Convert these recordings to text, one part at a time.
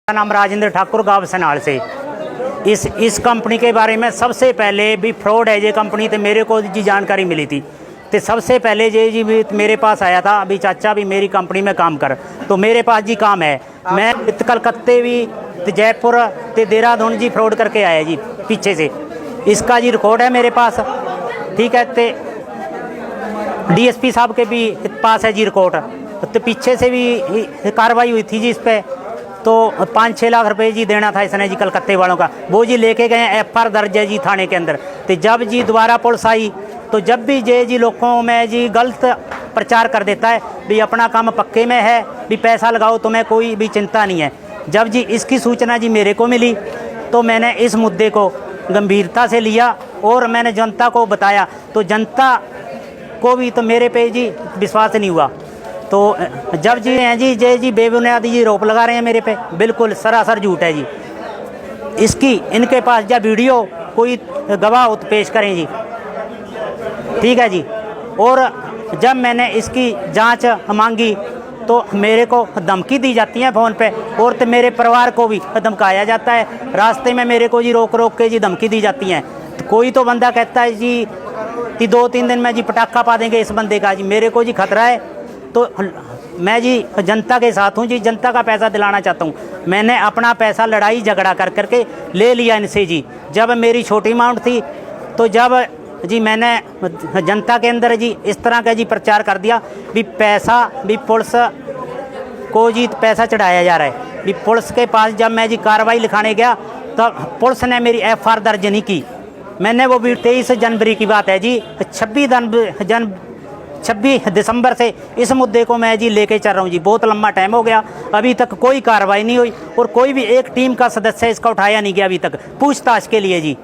मेरा नाम राजेंद्र ठाकुर गाँव सनाल से। इस कंपनी के बारे में सबसे पहले भी फ्रॉड है ये कंपनी, तो मेरे को जी जानकारी मिली थी। तो सबसे पहले ये जी भी मेरे पास आया था, अभी चाचा भी मेरी कंपनी में काम कर, तो मेरे पास जी काम है। मैं कलकत्ते भी तो जयपुर तो देहरादून जी फ्रॉड करके आया जी पीछे से। इसका जी रिकॉर्ड है मेरे पास, ठीक है। तो डीएसपी साहब के भी पास है जी रिकॉर्ड। तो पीछे से भी कार्रवाई हुई थी जी इस पर, तो 5-6 लाख रुपए जी देना था इसने जी कलकत्ते वालों का, वो जी लेके गए। एफआईआर दर्ज है जी थाने के अंदर। तो जब जी दोबारा पुलिस आई, तो जब भी जे जी लोगों में जी गलत प्रचार कर देता है भी अपना काम पक्के में है, भी पैसा लगाओ तुम्हें कोई भी चिंता नहीं है। जब जी इसकी सूचना जी मेरे को मिली, तो मैंने इस मुद्दे को गंभीरता से लिया और मैंने जनता को बताया। तो जनता को भी तो मेरे पे जी विश्वास नहीं हुआ। तो जब जी हैं जी जय जी बेबुनियादी जी आरोप लगा रहे हैं मेरे पे, बिल्कुल सरासर झूठ है जी। इसकी इनके पास जब वीडियो कोई गवाह हो तो पेश करें जी, ठीक है जी। और जब मैंने इसकी जांच मांगी तो मेरे को धमकी दी जाती है फ़ोन पे, और तो मेरे परिवार को भी धमकाया जाता है। रास्ते में मेरे को जी रोक के जी धमकी दी जाती है। तो कोई तो बंदा कहता है जी कि 2-3 दिन में जी पटाखा पा देंगे इस बंदे का जी। मेरे को जी खतरा है, तो मैं जी जनता के साथ हूँ जी, जनता का पैसा दिलाना चाहता हूँ। मैंने अपना पैसा लड़ाई झगड़ा कर करके ले लिया इनसे जी। जब मेरी छोटी अमाउंट थी, तो जब जी मैंने जनता के अंदर जी इस तरह का जी प्रचार कर दिया भी पैसा भी पुलिस को जी पैसा चढ़ाया जा रहा है भी। पुलिस के पास जब मैं जी कार्रवाई लिखाने गया, तब पुलिस ने मेरी एफआईआर दर्ज नहीं की। मैंने वो भी 23 जनवरी की बात है जी, 26 दिसंबर से इस मुद्दे को मैं जी लेके चल रहा हूँ जी। बहुत लंबा टाइम हो गया, अभी तक कोई कार्रवाई नहीं हुई और कोई भी एक टीम का सदस्य इसका उठाया नहीं गया अभी तक पूछताछ के लिए जी।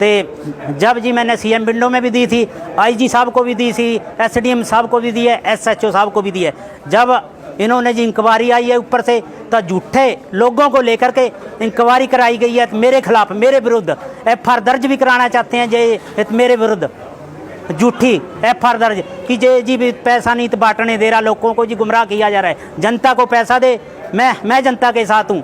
तो जब जी मैंने सीएम विंडो में भी दी थी, आईजी साहब को भी दी थी, एसडीएम साहब को भी दी है, एसएचओ साहब को भी दी है। जब इन्होंने जी इंक्वायरी आई है ऊपर से, तो झूठे लोगों को लेकर के इंक्वायरी कराई गई है मेरे खिलाफ, मेरे विरुद्ध एफआईआर दर्ज भी कराना चाहते हैं जे मेरे विरुद्ध झूठी एफआईआर दर्ज कि जे जी भी पैसा नहीं तो बांटने दे रहा, लोगों को जी गुमराह किया जा रहा है। जनता को पैसा दे, मैं जनता के साथ हूँ,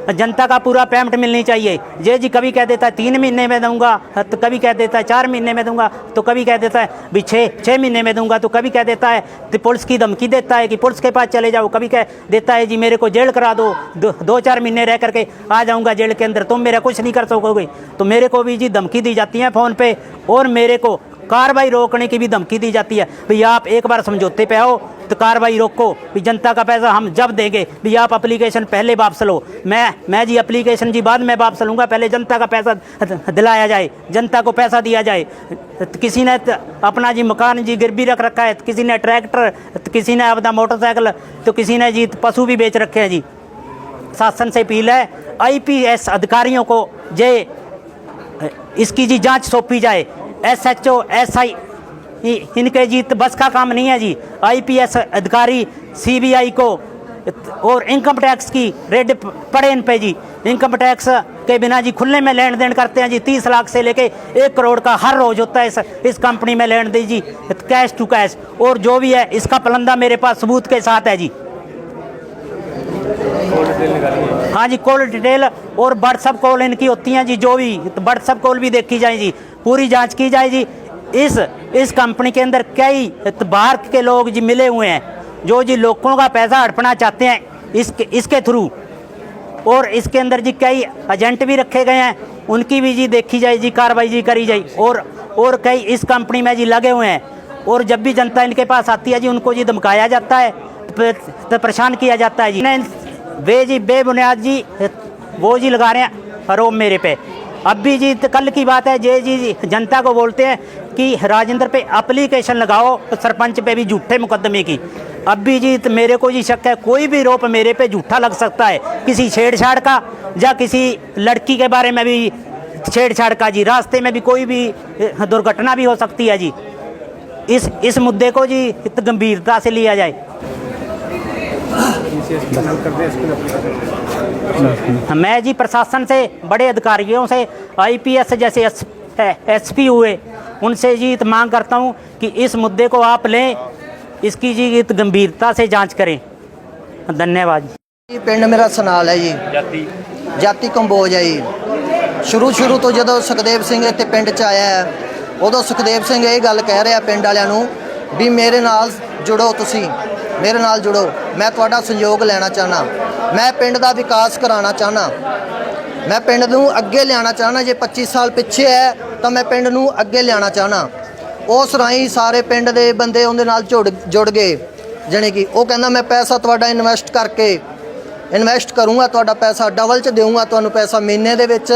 जनता का पूरा पेमेंट मिलनी चाहिए। जे जी कभी कह देता है 3 महीने में दूंगा, तो कभी कह देता है 4 महीने में दूंगा, तो कभी कह देता है भी 6 महीने में दूंगा, तो कभी कह देता है तो पुलिस की धमकी देता है कि पुलिस के पास चले जाओ, कभी कह देता है जी मेरे को जेल करा दो, 2-4 महीने रह करके आ जाऊँगा जेल के अंदर, तुम मेरा कुछ नहीं कर सकोगे। तो मेरे को भी जी धमकी दी जाती है फ़ोन पे, और मेरे को कार्रवाई रोकने की भी धमकी दी जाती है। भैया आप एक बार समझौते पे आओ तो कार्रवाई रोको, भी जनता का पैसा हम जब देंगे, भी आप एप्लीकेशन पहले वापस लो। मैं जी एप्लीकेशन जी बाद में वापस लूँगा, पहले जनता का पैसा दिलाया जाए, जनता को पैसा दिया जाए। किसी ने अपना जी मकान जी गिरवी रख रखा है, किसी ने ट्रैक्टर, किसी ने अपना मोटरसाइकिल, तो किसी ने जी पशु भी बेच रखे हैं जी। शासन से अपील है आईपीएस अधिकारियों को जे इसकी जी जाँच सौंपी जाए। एसएचओ एसआई इनके जी बस का काम नहीं है जी। आईपीएस अधिकारी सीबीआई को और इनकम टैक्स की रेड पड़े इन पे जी। इनकम टैक्स के बिना जी खुले में लेन देन करते हैं जी। 30 लाख से लेके 1 करोड़ का हर रोज होता है इस कंपनी में लेन देन जी, कैश टू कैश। और जो भी है इसका पलंदा मेरे पास सबूत के साथ है जी। हाँ जी, कॉल डिटेल और व्हाट्सअप कॉल इनकी होती हैं जी, जो भी व्हाट्सअप कॉल भी देखी जाए जी, पूरी जांच की जाए जी। इस कंपनी के अंदर कई बाहर के लोग जी मिले हुए हैं, जो जी लोगों का पैसा हड़पना चाहते हैं इसके थ्रू। और इसके अंदर जी कई एजेंट भी रखे गए हैं, उनकी भी जी देखी जाए जी, कार्रवाई जी करी जाए। और कई इस कंपनी में जी लगे हुए हैं, और जब भी जनता इनके पास आती है जी उनको जी धमकाया जाता है, तो परेशान किया जाता है जी। वे जी बेबुनियाद जी वो जी लगा रहे हैं आरोप मेरे पे। अब भी जी कल की बात है, जे जी जनता को बोलते हैं कि राजेंद्र पे एप्लीकेशन लगाओ, तो सरपंच पे भी झूठे मुकदमे की। अब भी जी मेरे को जी शक है कोई भी आरोप मेरे पे झूठा लग सकता है, किसी छेड़छाड़ का या किसी लड़की के बारे में भी छेड़छाड़ का जी। रास्ते में भी कोई भी दुर्घटना भी हो सकती है जी। इस मुद्दे को जी गंभीरता से लिया जाए। मैं जी प्रशासन से, बड़े अधिकारियों से, आईपीएस जैसे एसपी हुए, उनसे जी मांग करता हूं कि इस मुद्दे को आप लें, इसकी जी गंभीरता से जांच करें। धन्यवाद। ਜੀ ਪਿੰਡ ਮੇਰਾ ਸਨਾਲ ਹੈ ਜੀ, ਜਾਤੀ ਕੰਬੋਜ ਹੈ ਜੀ। ਸ਼ੁਰੂ ਤੋਂ ਜਦੋਂ ਸੁਖਦੇਵ ਸਿੰਘ ਇੱਥੇ ਪਿੰਡ 'ਚ ਆਇਆ ਹੈ, ਉਦੋਂ ਸੁਖਦੇਵ ਸਿੰਘ ਇਹ ਗੱਲ ਕਹਿ ਰਿਹਾ ਪਿੰਡ ਵਾਲਿਆਂ ਨੂੰ ਵੀ ਮੇਰੇ ਨਾਲ ਜੁੜੋ, ਤੁਸੀਂ ਮੇਰੇ ਨਾਲ ਜੁੜੋ, ਮੈਂ ਤੁਹਾਡਾ ਸਹਿਯੋਗ ਲੈਣਾ ਚਾਹੁੰਦਾ, ਮੈਂ ਪਿੰਡ ਦਾ ਵਿਕਾਸ ਕਰਾਉਣਾ ਚਾਹੁੰਦਾ, ਮੈਂ ਪਿੰਡ ਨੂੰ ਅੱਗੇ ਲਿਆਉਣਾ ਚਾਹੁੰਦਾ। ਜੇ 25 ਸਾਲ ਪਿੱਛੇ ਹੈ ਤਾਂ ਮੈਂ ਪਿੰਡ ਨੂੰ ਅੱਗੇ ਲਿਆਉਣਾ ਚਾਹੁੰਦਾ। ਉਸ ਰਾਹੀਂ ਸਾਰੇ ਪਿੰਡ ਦੇ ਬੰਦੇ ਉਹਦੇ ਨਾਲ ਜੁੜ ਗਏ। ਜਾਣੀ ਕਿ ਉਹ ਕਹਿੰਦਾ ਮੈਂ ਪੈਸਾ ਤੁਹਾਡਾ ਇਨਵੈਸਟ ਕਰੂੰਗਾ, ਤੁਹਾਡਾ ਪੈਸਾ ਡਬਲ 'ਚ ਦੇਊਂਗਾ ਤੁਹਾਨੂੰ ਪੈਸਾ। ਮਹੀਨੇ ਦੇ ਵਿੱਚ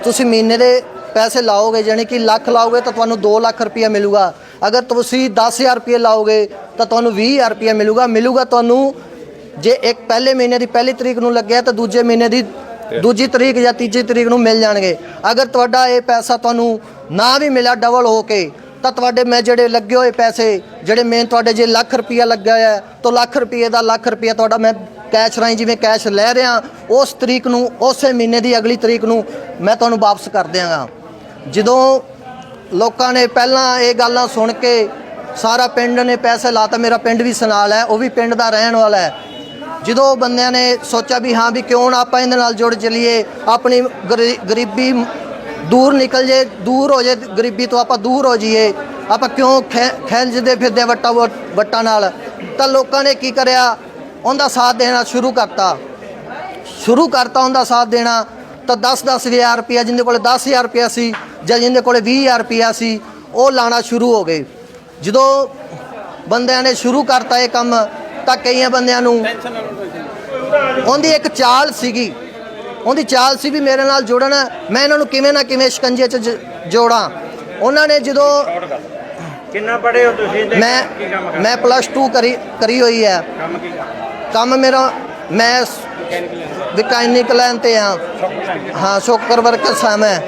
ਤੁਸੀਂ ਮਹੀਨੇ ਦੇ ਪੈਸੇ ਲਾਓਗੇ, ਜਾਣੀ ਕਿ ਲੱਖ ਲਾਓਗੇ ਤਾਂ ਤੁਹਾਨੂੰ 2 ਲੱਖ ਰੁਪਇਆ ਮਿਲੂਗਾ। ਅਗਰ ਤੁਸੀਂ 10,000 ਰੁਪਏ ਲਾਓਗੇ ਤਾਂ ਤੁਹਾਨੂੰ 20,000 ਰੁਪਇਆ ਮਿਲੂਗਾ ਤੁਹਾਨੂੰ। ਜੇ ਇੱਕ ਪਹਿਲੇ ਮਹੀਨੇ ਦੀ ਪਹਿਲੀ ਤਰੀਕ ਨੂੰ ਲੱਗਿਆ ਤਾਂ ਦੂਜੇ ਮਹੀਨੇ ਦੀ ਦੂਜੀ ਤਰੀਕ ਜਾਂ ਤੀਜੀ ਤਰੀਕ ਨੂੰ ਮਿਲ ਜਾਣਗੇ। ਅਗਰ ਤੁਹਾਡਾ ਇਹ ਪੈਸਾ ਤੁਹਾਨੂੰ ਨਾ ਵੀ ਮਿਲਿਆ ਡਬਲ ਹੋ ਕੇ, ਤਾਂ ਤੁਹਾਡੇ ਮੈਂ ਜਿਹੜੇ ਲੱਗੇ ਹੋਏ ਪੈਸੇ ਜਿਹੜੇ ਮੇਨ ਤੁਹਾਡੇ ਜੇ ਲੱਖ ਰੁਪਇਆ ਲੱਗਿਆ ਹੈ ਤਾਂ ਲੱਖ ਰੁਪਇਆ ਤੁਹਾਡਾ ਮੈਂ ਕੈਸ਼ ਰਾਹੀਂ ਜਿਵੇਂ ਕੈਸ਼ ਲੈ ਰਿਹਾ ਉਸ ਤਰੀਕ ਨੂੰ, ਉਸੇ ਮਹੀਨੇ ਦੀ ਅਗਲੀ ਤਰੀਕ ਨੂੰ ਮੈਂ ਤੁਹਾਨੂੰ ਵਾਪਸ ਕਰ ਦਿਆਂਗਾ। ਜਦੋਂ ਲੋਕਾਂ ਨੇ ਪਹਿਲਾਂ ਇਹ ਗੱਲਾਂ ਸੁਣ ਕੇ ਸਾਰਾ ਪਿੰਡ ਨੇ ਪੈਸੇ ਲਾਤਾ। ਮੇਰਾ ਪਿੰਡ ਵੀ ਸਨਾਲ ਹੈ, ਉਹ ਵੀ ਪਿੰਡ ਦਾ ਰਹਿਣ ਵਾਲਾ ਹੈ। ਜਦੋਂ ਬੰਦਿਆਂ ਨੇ ਸੋਚਿਆ ਵੀ ਹਾਂ ਵੀ ਕਿਉਂ ਨਾ ਆਪਾਂ ਇਹਦੇ ਨਾਲ ਜੁੜ ਚਲੀਏ, ਆਪਣੀ ਗਰੀਬੀ ਦੂਰ ਨਿਕਲ ਜੇ, ਦੂਰ ਹੋ ਜੇ ਗਰੀਬੀ ਤੋਂ, ਆਪਾਂ ਦੂਰ ਹੋ ਜਾਈਏ, ਆਪਾਂ ਕਿਉਂ ਖਿਲਜਦੇ ਫਿਰਦੇ ਵੱਟਾਂ ਨਾਲ। ਤਾਂ ਲੋਕਾਂ ਨੇ ਕੀ ਕਰਿਆ, ਉਹਦਾ ਸਾਥ ਦੇਣਾ ਸ਼ੁਰੂ ਕਰਤਾ ਉਹਦਾ ਸਾਥ ਦੇਣਾ। ਤਾਂ 10,000 ਰੁਪਇਆ, ਜਿੰਦੇ ਕੋਲ 10,000 ਰੁਪਇਆ ਸੀ ਜਾਂ ਜਿੰਦੇ ਕੋਲ 20,000 ਰੁਪਇਆ ਸੀ, ਉਹ ਲਾਣਾ ਸ਼ੁਰੂ ਹੋ ਗਏ। ਜਦੋਂ ਬੰਦਿਆਂ ਨੇ ਸ਼ੁਰੂ ਕਰਤਾ ਇਹ ਕੰਮ ਤਾਂ ਕਈਆਂ ਬੰਦਿਆਂ ਨੂੰ ਉਹਦੀ ਇੱਕ ਚਾਲ ਸੀ ਵੀ ਮੇਰੇ ਨਾਲ ਜੁੜਨ, ਮੈਂ ਇਹਨਾਂ ਨੂੰ ਕਿਵੇਂ ਨਾ ਕਿਵੇਂ ਸ਼ਿਕੰਜੇ 'ਚ ਜੋੜਾਂ। ਉਹਨਾਂ ਨੇ ਜਦੋਂ ਕਿੰਨਾ ਪੜ੍ਹੇ ਹੋ ਤੁਸੀਂ? ਮੈਂ +2 ਕਰੀ ਹੋਈ ਹੈ। ਕੰਮ ਮੇਰਾ ਮੈਂ ਮਕੈਨਿਕਲ ਲਾਈਨ ਤੇ ਹਾਂ ਸ਼ੋਕਰ ਵਰਕਰ ਸਾਂ ਮੈਂ।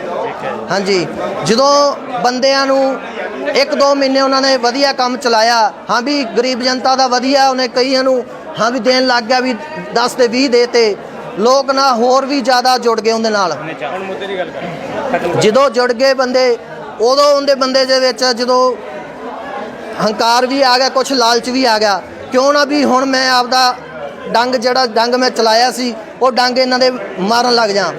ਹਾਂਜੀ, ਜਦੋਂ ਬੰਦਿਆਂ ਨੂੰ 1-2 ਮਹੀਨੇ ਉਹਨਾਂ ਨੇ ਵਧੀਆ ਕੰਮ ਚਲਾਇਆ, ਹਾਂ ਵੀ ਗਰੀਬ ਜਨਤਾ ਦਾ ਵਧੀਆ, ਉਹਨੇ ਕਈਆਂ ਨੂੰ ਹਾਂ ਵੀ ਦੇਣ ਲੱਗ ਗਿਆ, ਵੀ 10 ਤੇ 20 ਦੇ ਤੇ ਲੋਕ ਨਾ ਹੋਰ ਵੀ ਜ਼ਿਆਦਾ ਜੁੜ ਗਏ ਉਹਦੇ ਨਾਲ। ਜਦੋਂ ਜੁੜ ਗਏ ਬੰਦੇ, ਉਦੋਂ ਉਹਦੇ ਬੰਦੇ ਦੇ ਵਿੱਚ ਜਦੋਂ ਹੰਕਾਰ ਵੀ ਆ ਗਿਆ, ਕੁਛ ਲਾਲਚ ਵੀ ਆ ਗਿਆ, ਕਿਉਂ ਨਾ ਵੀ ਹੁਣ ਮੈਂ ਆਪਦਾ ਡੰਗ ਮੈਂ ਚਲਾਇਆ ਸੀ ਉਹ ਡੰਗ ਇਹਨਾਂ ਦੇ ਮਾਰਨ ਲੱਗ ਜਾ।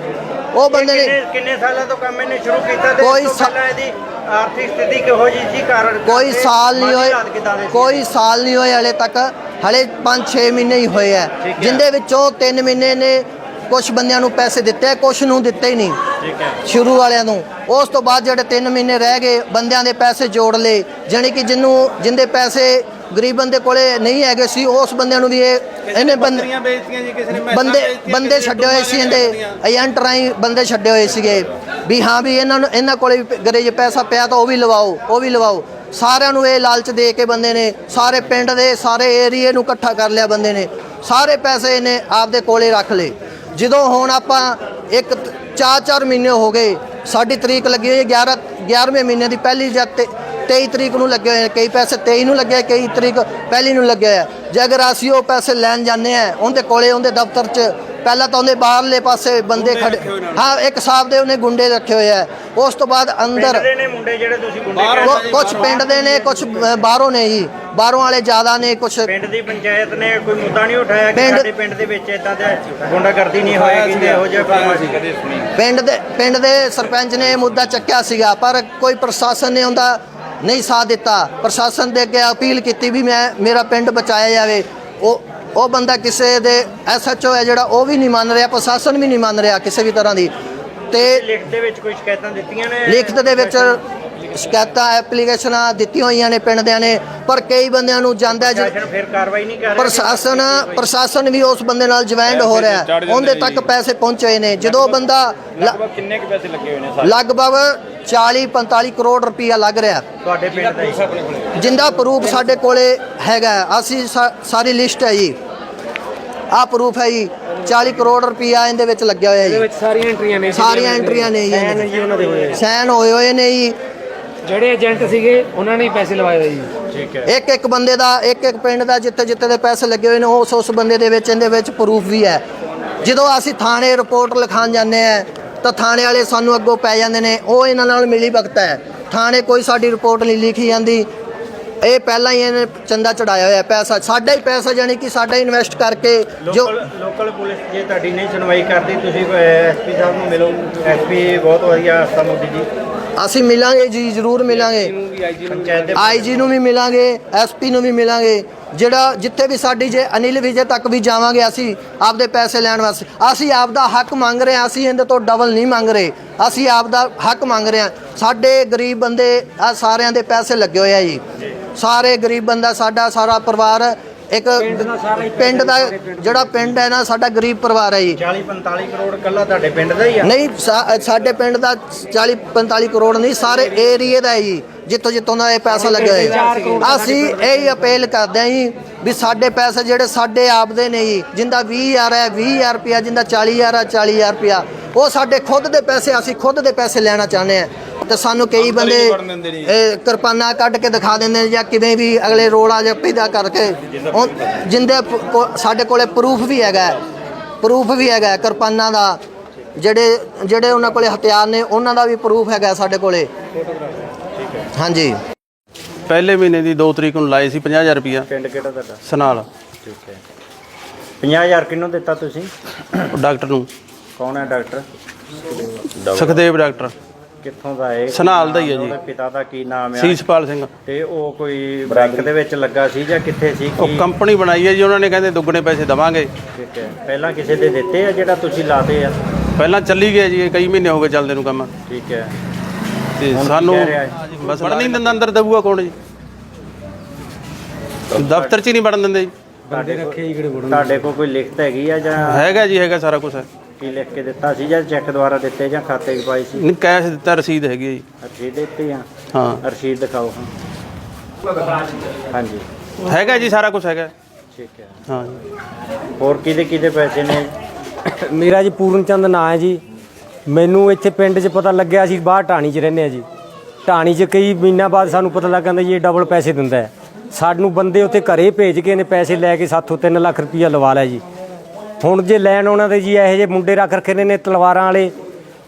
ਉਹ ਬੰਦੇ ਨੇ ਕਿੰਨੇ ਸਾਲਾਂ ਤੋਂ ਕੰਮ ਇਹਨੇ ਸ਼ੁਰੂ ਕੀਤਾ ਤੇ ਉਸ ਤੋਂ ਪਹਿਲਾਂ ਇਹਦੀ ਆਰਥਿਕ ਸਥਿਤੀ ਕਿਹੋ ਜਿਹੀ ਸੀ? ਕਾਰਨ ਕੋਈ ਸਾਲ ਨਹੀਂ ਹੋਏ ਹਲੇ ਤੱਕ, ਹਲੇ 5-6 ਮਹੀਨੇ ਹੀ ਹੋਏ ਆ, ਜਿੰਦੇ ਵਿੱਚੋਂ 3 ਮਹੀਨੇ ਨੇ ਕੁਝ ਬੰਦਿਆਂ ਨੂੰ ਪੈਸੇ ਦਿੱਤੇ, ਕੁਝ ਨੂੰ ਦਿੱਤੇ ਹੀ ਨਹੀਂ ਸ਼ੁਰੂ ਵਾਲਿਆਂ ਨੂੰ। ਉਸ ਤੋਂ ਬਾਅਦ ਜਿਹੜੇ 3 ਮਹੀਨੇ ਰਹਿ ਗਏ ਬੰਦਿਆਂ ਦੇ ਪੈਸੇ ਜੋੜ ਲਏ, ਜਾਣੀ ਕਿ ਜਿੰਦੇ ਪੈਸੇ ਗਰੀਬ ਬੰਦੇ ਕੋਲੇ ਨਹੀਂ ਹੈਗੇ ਸੀ, ਉਸ ਬੰਦਿਆਂ ਨੂੰ ਵੀ ਇਹਨੇ ਬੰਦੇ ਛੱਡੇ ਹੋਏ ਸੀ, ਇਹਦੇ ਏਜੰਟ ਰਾਹੀਂ ਬੰਦੇ ਛੱਡੇ ਹੋਏ ਸੀਗੇ ਵੀ ਹਾਂ ਵੀ ਇਹਨਾਂ ਕੋਲੇ ਗਰੇ ਜੇ ਪੈਸਾ ਪਿਆ ਤਾਂ ਉਹ ਵੀ ਲਵਾਓ। ਸਾਰਿਆਂ ਨੂੰ ਇਹ ਲਾਲਚ ਦੇ ਕੇ ਬੰਦੇ ਨੇ ਸਾਰੇ ਪਿੰਡ ਦੇ ਸਾਰੇ ਏਰੀਏ ਨੂੰ ਇਕੱਠਾ ਕਰ ਲਿਆ। ਬੰਦੇ ਨੇ ਸਾਰੇ ਪੈਸੇ ਇਹਨੇ ਆਪਦੇ ਕੋਲੇ ਰੱਖ ਲਏ। ਜਦੋਂ ਹੁਣ ਆਪਾਂ 4 ਮਹੀਨੇ ਹੋ ਗਏ, ਸਾਡੀ ਤਰੀਕ ਲੱਗੀ ਹੋਈ 11ਵੇਂ ਮਹੀਨੇ ਦੀ ਪਹਿਲੀ ਜਾਂ 23 ਤਰੀਕ ਨੂੰ ਲੱਗੇ ਹੋਏ, ਕਈ ਪੈਸੇ 23 ਨੂੰ ਲੱਗੇ, ਕਈ ਤਰੀਕ ਪਹਿਲੀ ਨੂੰ ਲੱਗੇ ਹੋਏ। ਜੇ ਅਗਰ ਅਸੀਂ ਉਹ ਪੈਸੇ ਲੈਣ ਜਾਂਦੇ ਆ ਉਹਦੇ ਕੋਲੇ, ਉਹਦੇ ਦਫ਼ਤਰ 'ਚ ਪਹਿਲਾਂ ਤਾਂ ਉਹਦੇ ਬਾਹਰਲੇ ਪਾਸੇ ਬੰਦੇ ਖੜੇ, ਹਾਂ ਇੱਕ ਸਾਹਿਬ ਦੇ ਉਹਨੇ ਗੁੰਡੇ ਰੱਖੇ ਹੋਏ ਆ। ਉਸ ਤੋਂ ਬਾਅਦ ਅੰਦਰ ਮੁੰਡੇ ਜਿਹੜੇ ਤੁਸੀਂ ਕੁਛ ਪਿੰਡ ਦੇ ਨੇ, ਕੁਛ ਬਾਹਰੋਂ ਨੇ ਜੀ, ਬਾਹਰੋਂ ਵਾਲੇ ਜ਼ਿਆਦਾ ਨੇ। ਕੁਛ ਪਿੰਡ ਦੀ ਪੰਚਾਇਤ ਨੇ ਕੋਈ ਮੁੱਦਾ ਨਹੀਂ ਉਠਾਇਆ ਕਿ ਸਾਡੇ ਪਿੰਡ ਦੇ ਵਿੱਚ ਇਦਾਂ ਦਾ ਗੁੰਡਾਗਰਦੀ ਨਹੀਂ ਹੋਏਗੀ ਤੇ ਇਹੋ ਜਿਹਾ? ਪਿੰਡ ਦੇ ਸਰਪੰਚ ਨੇ ਮੁੱਦਾ ਚੱਕਿਆ ਸੀਗਾ, ਪਰ ਕੋਈ ਪ੍ਰਸ਼ਾਸਨ ਨੇ ਉਹਦਾ ਨਹੀਂ ਸਾਥ ਦਿੱਤਾ। ਪ੍ਰਸ਼ਾਸਨ ਦੇ ਅੱਗੇ ਅਪੀਲ ਕੀਤੀ ਵੀ ਮੇਰਾ ਪਿੰਡ ਬਚਾਇਆ ਜਾਵੇ। ਉਹ ਬੰਦਾ ਕਿਸੇ ਦੇ SHO ਹੈ ਜਿਹੜਾ, ਉਹ ਵੀ ਨਹੀਂ ਮੰਨ ਰਿਹਾ, ਪ੍ਰਸ਼ਾਸਨ ਵੀ ਨਹੀਂ ਮੰਨ ਰਿਹਾ ਕਿਸੇ ਵੀ ਤਰ੍ਹਾਂ ਦੀ। ਤੇ ਲਿਖਤ ਦੇ ਵਿੱਚ ਕੋਈ ਸ਼ਿਕਾਇਤਾਂ ਦਿੱਤੀਆਂ ਨੇ? ਲਿਖਤ ਦੇ ਵਿੱਚ ਸ਼ਿਕਾਇਤਾਂ ਐਪਲੀਕੇਸ਼ਨਾਂ ਦਿੱਤੀਆਂ ਹੋਈਆਂ ਨੇ ਪਿੰਡ ਨੇ, ਪਰ ਕਈ ਬੰਦਿਆਂ ਨੂੰ ਜਾਂਦਾ ਫਿਰ ਕਾਰਵਾਈ ਨਹੀਂ ਕਰ ਰਿਹਾ। ਪ੍ਰਸ਼ਾਸਨ ਵੀ ਉਸ ਬੰਦੇ ਨਾਲ ਜੁਆਇੰਟ ਹੋ ਰਿਹਾ, ਉਹਦੇ ਤੱਕ ਪੈਸੇ ਪਹੁੰਚੇ ਹੋਏ ਨੇ। ਜਦੋਂ ਬੰਦਾ ਕਿੰਨੇ ਕੁ ਪੈਸੇ ਲੱਗੇ ਹੋਏ ਨੇ? ਲਗਭਗ 40-45 ਕਰੋੜ ਰੁਪਇਆ ਲੱਗ ਰਿਹਾ ਤੁਹਾਡੇ ਪਿੰਡ ਦਾ? ਜਿੰਦਾ ਪ੍ਰੂਫ ਸਾਡੇ ਕੋਲੇ ਹੈਗਾ, ਅਸੀਂ ਸਾਰੀ ਲਿਸਟ ਹੈ ਜੀ, ਆਹ ਪ੍ਰੂਫ ਹੈ ਜੀ। 40 ਕਰੋੜ ਰੁਪਇਆ ਇਹਦੇ ਵਿੱਚ ਲੱਗਿਆ ਹੋਇਆ ਜੀ। ਸਾਰੀਆਂ ਐਂਟਰੀਆਂ ਨੇ ਜੀ, ਸਾਈਨ ਹੋਏ ਨੇ ਜੀ। ਜਿਹੜੇ ਏਜੰਟ ਸੀਗੇ ਉਹਨਾਂ ਨੇ ਪੈਸੇ ਲਵਾਏ ਹੋਏ ਜੀ। ਠੀਕ ਹੈ। ਇੱਕ ਬੰਦੇ ਦਾ, ਇੱਕ ਪਿੰਡ ਦਾ ਜਿੱਥੇ ਦੇ ਪੈਸੇ ਲੱਗੇ ਹੋਏ ਨੇ ਉਸ ਬੰਦੇ ਦੇ ਵਿੱਚ ਇਹਦੇ ਵਿੱਚ ਪ੍ਰੂਫ ਵੀ ਹੈ। ਜਦੋਂ ਅਸੀਂ ਥਾਣੇ ਰਿਪੋਰਟ ਲਿਖਾਉਣ ਜਾਂਦੇ ਆ ਤਾਂ ਥਾਣੇ ਵਾਲੇ ਸਾਨੂੰ ਅੱਗੋਂ ਪੈ ਜਾਂਦੇ ਨੇ, ਉਹ ਇਹਨਾਂ ਨਾਲ ਮਿਲੀ ਭਗਤ ਹੈ। ਥਾਣੇ ਕੋਈ ਸਾਡੀ ਰਿਪੋਰਟ ਨਹੀਂ ਲਿਖੀ ਜਾਂਦੀ, ਇਹ ਪਹਿਲਾਂ ਹੀ ਇਹਨੇ ਚੰਦਾ ਚੜਾਇਆ ਹੋਇਆ ਪੈਸਾ, ਸਾਡਾ ਹੀ ਪੈਸਾ, ਜਾਨੀ ਕਿ ਸਾਡਾ ਇਨਵੈਸਟ ਕਰਕੇ ਜੋ ਲੋਕਲ ਪੁਲਿਸ ਜੇ ਤੁਹਾਡੀ ਨਹੀਂ ਸੁਣਵਾਈ ਕਰਦੀ, ਤੁਸੀਂ ਐਸਪੀ ਸਾਹਿਬ ਨੂੰ ਮਿਲੋ। ਐਸਪੀ ਬਹੁਤ ਵਧੀਆ ਹਸਤਾ ਮੋਦੀ ਜੀ। ਅਸੀਂ ਮਿਲਾਂਗੇ ਜੀ, ਜ਼ਰੂਰ ਮਿਲਾਂਗੇ। ਪੰਚਾਇਤ ਦੇ ਆਈਜੀ ਨੂੰ ਵੀ ਮਿਲਾਂਗੇ, ਐਸਪੀ ਨੂੰ ਵੀ ਮਿਲਾਂਗੇ। ਜਿਹੜਾ ਜਿੱਥੇ ਵੀ ਸਾਡੀ ਜੇ ਅਨਿਲ ਵਿਜੇ ਤੱਕ ਵੀ ਜਾਵਾਂਗੇ ਅਸੀਂ ਆਪਦੇ ਪੈਸੇ ਲੈਣ ਵਾਸਤੇ। ਅਸੀਂ ਆਪਦਾ ਹੱਕ ਮੰਗ ਰਹੇ ਹਾਂ, ਅਸੀਂ ਇਹਦੇ ਤੋਂ ਡਬਲ ਨਹੀਂ ਮੰਗ ਰਹੇ, ਅਸੀਂ ਆਪਦਾ ਹੱਕ ਮੰਗ ਰਹੇ ਹਾਂ। ਸਾਡੇ ਗਰੀਬ ਬੰਦੇ ਆ ਸਾਰਿਆਂ ਦੇ ਪੈਸੇ ਲੱਗੇ ਹੋਏ ਆ ਜੀ, ਸਾਰੇ ਗਰੀਬ ਬੰਦਾ, ਸਾਡਾ ਸਾਰਾ ਪਰਿਵਾਰ ਇੱਕ ਪਿੰਡ ਦਾ ਜਿਹੜਾ ਪਿੰਡ ਹੈ ਨਾ, ਸਾਡਾ ਗਰੀਬ ਪਰਿਵਾਰ ਹੈ ਜੀ। 40-45 ਕਰੋੜ ਕੱਲਾ ਤੁਹਾਡੇ ਪਿੰਡ ਦਾ ਹੀ ਆ? ਨਹੀਂ, ਸਾਡੇ ਪਿੰਡ ਦਾ 40-45 ਕਰੋੜ ਨਹੀਂ, ਸਾਰੇ ਏਰੀਏ ਦਾ ਹੈ ਜੀ, ਜਿੱਥੋਂ ਦਾ ਇਹ ਪੈਸਾ ਲੱਗਿਆ ਹੈ। ਅਸੀਂ ਇਹ ਅਪੀਲ ਕਰਦੇ ਹਾਂ ਜੀ ਵੀ ਸਾਡੇ ਪੈਸੇ ਜਿਹੜੇ ਸਾਡੇ ਆਪਦੇ ਨੇ ਜੀ, ਜਿੰਦਾ 20,000 ਹੈ 20,000 ਰੁਪਇਆ, ਜਿੰਦਾ 40,000 ਹੈ 40,000 ਰੁਪਇਆ, ਉਹ ਸਾਡੇ ਖੁਦ ਦੇ ਪੈਸੇ, ਅਸੀਂ ਖੁਦ ਦੇ ਪੈਸੇ ਲੈਣਾ ਚਾਹੁੰਦੇ ਹਾਂ। ਤੇ ਸਾਨੂੰ ਕਈ ਬੰਦੇ ਕਿਰਪਾਨਾਂ ਕੱਢ ਕੇ ਦਿਖਾ ਦਿੰਦੇ ਨੇ ਜਾਂ ਕਿਵੇਂ ਵੀ ਅਗਲੇ ਰੋਲਾ ਜਿਹਾ ਪੈਦਾ ਕਰਕੇ, ਜਿੰਦੇ ਸਾਡੇ ਕੋਲੇ ਪ੍ਰੂਫ ਵੀ ਹੈਗਾ ਕਿਰਪਾਨਾਂ ਦਾ, ਜਿਹੜੇ ਉਹਨਾਂ ਕੋਲੇ ਹਥਿਆਰ ਨੇ ਉਹਨਾਂ ਦਾ ਵੀ ਪ੍ਰੂਫ ਹੈਗਾ ਸਾਡੇ ਕੋਲੇ। ਹਾਂਜੀ, ਪਹਿਲੇ ਮਹੀਨੇ ਦੀ 2 ਤਰੀਕ ਨੂੰ ਲਾਏ ਸੀ 50,000 ਰੁਪਇਆ। ਪਿੰਡ ਕਿਹੜਾ ਤੁਹਾਡਾ? ਸਨਾਲ। ਠੀਕ ਹੈ। 50,000 ਕਿਹਨੂੰ ਦਿੱਤਾ ਤੁਸੀਂ? ਡਾਕਟਰ ਨੂੰ। ਕੌਣ ਹੈ ਡਾਕਟਰ? ਸੁਖਦੇਵ ਡਾਕਟਰ। ਕਿੱਥੋਂ ਦਾ ਹੈ? ਸਨਾਲ ਦਾ ਹੀ ਹੈ ਜੀ। ਉਹਦੇ ਪਿਤਾ ਦਾ ਕੀ ਨਾਮ ਹੈ? ਸੀਸਪਾਲ ਸਿੰਘ। ਤੇ ਉਹ ਕੋਈ ਬੈਂਕ ਦੇ ਵਿੱਚ ਲੱਗਾ ਸੀ ਜਾਂ ਕਿੱਥੇ ਸੀ? ਉਹ ਕੰਪਨੀ ਬਣਾਈ ਹੈ ਜੀ, ਉਹਨਾਂ ਨੇ ਕਹਿੰਦੇ ਦੁੱਗਣੇ ਪੈਸੇ ਦੇਵਾਂਗੇ। ਠੀਕ ਹੈ। ਪਹਿਲਾਂ ਕਿਸੇ ਦੇ ਦਿੱਤੇ ਆ ਜਿਹੜਾ ਤੁਸੀਂ ਲਾਦੇ ਆ? ਪਹਿਲਾਂ ਚੱਲੀ ਗਿਆ ਜੀ, ਕਈ ਮਹੀਨੇ ਹੋ ਗਏ ਚੱਲਦੇ ਨੂੰ ਕੰਮ। ਠੀਕ ਹੈ। ਤੇ ਹੁਣ ਕੀ ਸਾਨੂੰ ਕਹਿ ਰਿਹਾ ਹੈ? ਬਸ ਵੜਨ ਨਹੀਂ ਦਿੰਦਾ, ਅੰਦਰ ਦਊਗਾ ਕੌਣ ਜੀ? ਦਫ਼ਤਰ 'ਚ ਹੀ ਨਹੀਂ ਵੜਨ ਦਿੰਦੇ ਜੀ। ਤੁਹਾਡੇ ਕੋਲ ਕੋਈ ਲਿਖਤ ਹੈਗੀ ਆ ਜਾਂ? ਹੈਗਾ ਜੀ, ਹੈਗਾ, ਸਾਰਾ ਕੁਝ ਹੈ। ਕੀ ਲਿਖ ਕੇ ਦਿੱਤਾ ਸੀ ਜਾਂ ਚੈੱਕ ਦੁਆਰਾ ਦਿੱਤੇ ਜਾਂ ਖਾਤੇ 'ਚ ਪਾਈ ਸੀ? ਨਹੀਂ, ਕੈਸ਼ ਦਿੱਤਾ, ਰਸੀਦ ਹੈਗੀ ਹੈ ਜੀ। ਰਸੀਦ ਦਿੱਤੀ ਆ? ਹਾਂ, ਰਸੀਦ ਦਿਖਾਓ। ਹਾਂਜੀ, ਹੈਗਾ ਜੀ, ਸਾਰਾ ਕੁਝ ਹੈਗਾ। ਠੀਕ ਹੈ। ਹਾਂ ਜੀ। ਹੋਰ ਕਿਹਦੇ ਪੈਸੇ ਨੇ? ਮੇਰਾ ਜੀ ਪੂਰਨ ਚੰਦ ਨਾਂ ਹੈ ਜੀ। ਮੈਨੂੰ ਇੱਥੇ ਪਿੰਡ 'ਚ ਪਤਾ ਲੱਗਿਆ, ਅਸੀਂ ਬਾਹਰ ਢਾਣੀ 'ਚ ਰਹਿੰਦੇ ਹਾਂ ਜੀ। ਢਾਣੀ 'ਚ ਕਈ ਮਹੀਨਿਆਂ ਬਾਅਦ ਸਾਨੂੰ ਪਤਾ ਲੱਗ ਜਾਂਦਾ ਜੀ ਇਹ ਡਬਲ ਪੈਸੇ ਦਿੰਦਾ ਹੈ। ਸਾਨੂੰ ਬੰਦੇ ਉੱਥੇ ਘਰੇ ਭੇਜ ਕੇ ਇਹਨੇ ਪੈਸੇ ਲੈ ਕੇ ਸਾਥੋਂ 3 ਲੱਖ ਰੁਪਈਆ ਲਵਾ ਲਿਆ ਜੀ। ਹੁਣ ਜੇ ਲੈਣ ਉਹਨਾਂ ਦੇ ਜੀ ਇਹੋ ਜਿਹੇ ਮੁੰਡੇ ਰੱਖ ਰੱਖੇ ਨੇ ਤਲਵਾਰਾਂ ਵਾਲੇ,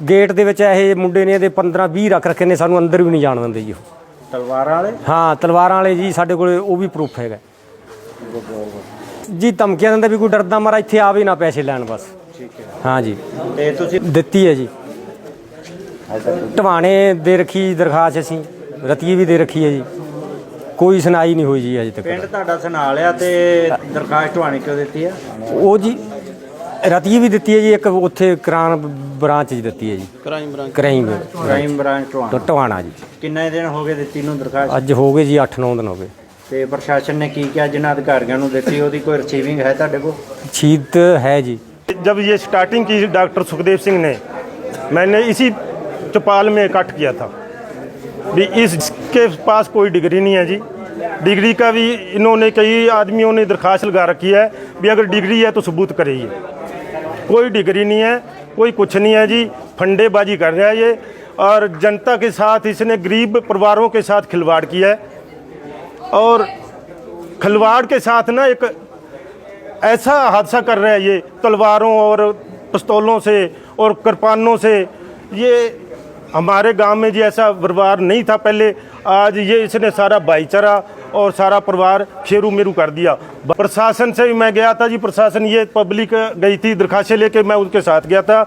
ਗੇਟ ਦੇ ਵਿੱਚ ਇਹੋ ਜਿਹੇ ਮੁੰਡੇ ਨੇ ਇਹਦੇ 15-20 ਰੱਖ ਰੱਖੇ ਨੇ, ਸਾਨੂੰ ਅੰਦਰ ਵੀ ਨਹੀਂ ਜਾਣ ਦਿੰਦੇ ਜੀ ਉਹ। ਤਲਵਾਰਾਂ ਵਾਲੇ? ਹਾਂ, ਤਲਵਾਰਾਂ ਵਾਲੇ ਜੀ, ਸਾਡੇ ਕੋਲ ਉਹ ਵੀ ਪ੍ਰੂਫ ਹੈਗਾ ਜੀ। ਧਮਕੀਆਂ ਦਿੰਦਾ ਵੀ ਕੋਈ ਡਰਦਾ ਮਾਰਾ ਇੱਥੇ ਆਵੇ ਨਾ ਪੈਸੇ ਲੈਣ ਬਸ। ਠੀਕ ਹੈ। ਹਾਂ ਜੀ, ਤੇ ਤੁਸੀਂ ਦਿੱਤੀ ਹੈ ਜੀ। ਢਵਾਣੇ ਦੇ ਰੱਖੀ ਦਰਖਾਸਤ, ਅਸੀਂ ਰਤੀਏ ਵੀ ਦੇ ਰੱਖੀ ਹੈ ਜੀ, ਕੋਈ ਸੁਣਾਈ ਨਹੀਂ ਹੋਈ ਜੀ ਅਜੇ ਤੱਕ। ਪਿੰਡ ਤੁਹਾਡਾ ਸਨਾਲ ਆ ਤੇ ਦਰਖਾਸਤ ਢਵਾਣੀ ਕਿਉਂ ਦਿੱਤੀ ਆ? ਉਹ ਜੀ ਰਤੀਏ ਵੀ ਦਿੱਤੀ ਹੈ ਜੀ, ਇੱਕ ਉੱਥੇ ਕ੍ਰਾਈਮ ਬ੍ਰਾਂਚ 'ਚ ਦਿੱਤੀ ਹੈ ਜੀ। ਕ੍ਰਾਈਮ ਬ੍ਰਾਂਚ ਢਵਾਣਾ ਜੀ। ਕਿੰਨੇ ਦਿਨ ਹੋ ਗਏ ਦਿੱਤੀ ਨੂੰ ਦਰਖਾਸਤ? ਅੱਜ ਹੋ ਗਏ ਜੀ 8-9 ਦਿਨ ਹੋ ਗਏ। ਤੇ ਪ੍ਰਸ਼ਾਸਨ ਨੇ ਕੀ ਕਿਹਾ ਜਿਨ੍ਹਾਂ ਅਧਿਕਾਰੀਆਂ ਨੂੰ ਦਿੱਤੀ? ਉਹਦੀ ਕੋਈ ਰਿਸੀਵਿੰਗ ਹੈ ਤੁਹਾਡੇ ਕੋਲ? ਸ਼ੀਤ ਹੈ ਜੀ। जब ये स्टार्टिंग की डॉक्टर सुखदेव सिंह ने, मैंने इसी चौपाल में कट किया था भी इसके पास कोई डिग्री नहीं है जी। डिग्री का भी इन्होंने कई आदमियों ने दरख्वास्त लगा रखी है भी अगर डिग्री है तो सबूत करिए। कोई डिग्री नहीं है, कोई कुछ नहीं है जी, फंडेबाजी कर रहा है ये। और जनता के साथ इसने गरीब परिवारों के साथ खिलवाड़ किया है और खिलवाड़ के साथ ना एक ऐसा हादसा कर रहा है ये तलवारों और पिस्तौलों से और कृपानों से। ये हमारे गांव में जी ऐसा व्यवहार नहीं था पहले, आज ये इसने सारा भाईचारा और सारा परिवार खेरू मेरू कर दिया। प्रशासन से भी मैं गया था जी, प्रशासन ये पब्लिक गई थी दरखास्तें लेके, मैं उनके साथ गया था।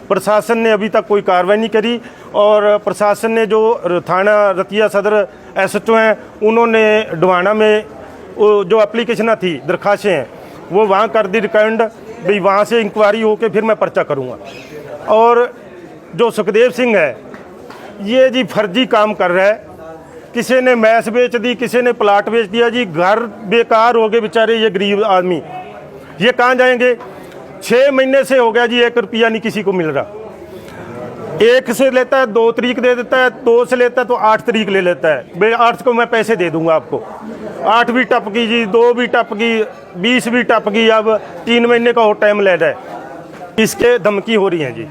प्रशासन ने अभी तक कोई कार्रवाई नहीं करी और प्रशासन ने जो थाना रतिया सदर SHO हैं उन्होंने ढवाना में जो एप्लीकेशन थी, दरखास्तें हैं, वो वहाँ कर दी रिकमेंड भाई वहाँ से इंक्वायरी होके फिर मैं पर्चा करूँगा। और जो सुखदेव सिंह है ये जी फर्जी काम कर रहा है। किसी ने मैस बेच दी, किसी ने प्लाट बेच दिया जी, घर बेकार हो गए बेचारे ये गरीब आदमी। ये कहाँ जाएंगे? 6 महीने से हो गया जी, 1 रुपया नहीं किसी को मिल रहा। 1 से लेता है 2 तरीक दे देता है, 2 से लेता है तो 8 तरीक ले लेता है। भाई 8 को मैं पैसे दे दूंगा आपको। 8 भी टप गई जी, 2 भी टप गई, 20 भी टप गई, अब 3 महीने का और टाइम ले रहा है। इसके धमकी हो रही है जी,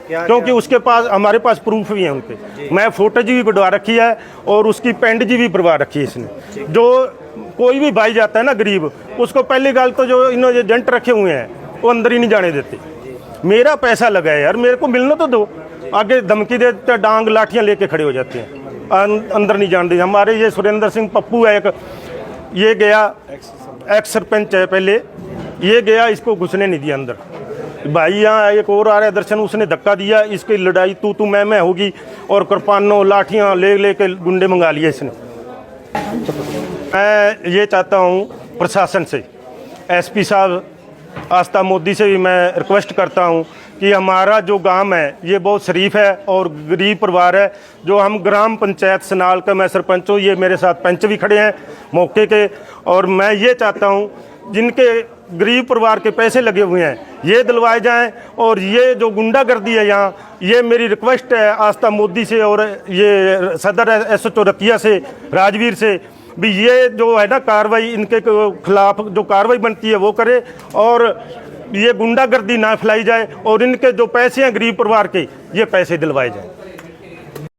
क्योंकि उसके पास हमारे पास प्रूफ भी है उनके। मैं फोटो जी भी बढ़वा रखी है और उसकी पेंड जी भी बढ़वा रखी है इसने। जो कोई भी भाई जाता है ना गरीब, उसको पहली गल तो जो इन्होंने एजेंट रखे हुए हैं वो अंदर ही नहीं जाने देते। मेरा पैसा लगा है यार, मेरे को मिलना तो दो। आगे धमकी देते, डांग लाठियाँ लेके खड़े हो जाते हैं। अंदर नहीं जान दी। हमारे ये सुरेंद्र सिंह पप्पू है एक, ये गया एक्स सरपंच है पहले, ये गया, इसको घुसने नहीं दिया अंदर। भाई यहाँ एक और आ रहा है दर्शन, उसने धक्का दिया, इसकी लड़ाई तू मैं होगी और कृपानों लाठियाँ ले के गुंडे मंगा लिए इसने। मैं ये चाहता हूँ प्रशासन से, एसपी साहब आस्था मोदी से भी मैं रिक्वेस्ट करता हूँ कि हमारा जो गांव है ये बहुत शरीफ है और गरीब परिवार है। जो हम ग्राम पंचायत सनाल का मैं सरपंच हूँ, ये मेरे साथ पंच भी खड़े हैं मौके के, और मैं ये चाहता हूँ जिनके गरीब परिवार के पैसे लगे हुए हैं ये दिलवाए जाएं, और ये जो गुंडागर्दी है यहाँ, ये मेरी रिक्वेस्ट है आस्था मोदी से और ये सदर एसएचओ रतिया से, राजवीर से भी, ये जो है ना कार्रवाई इनके खिलाफ जो कार्रवाई बनती है वो करे, और ये गुंडागर्दी ना फैलाई जाए, और इनके जो पैसे हैं गरीब परिवार के, ये पैसे दिलवाए जाएं।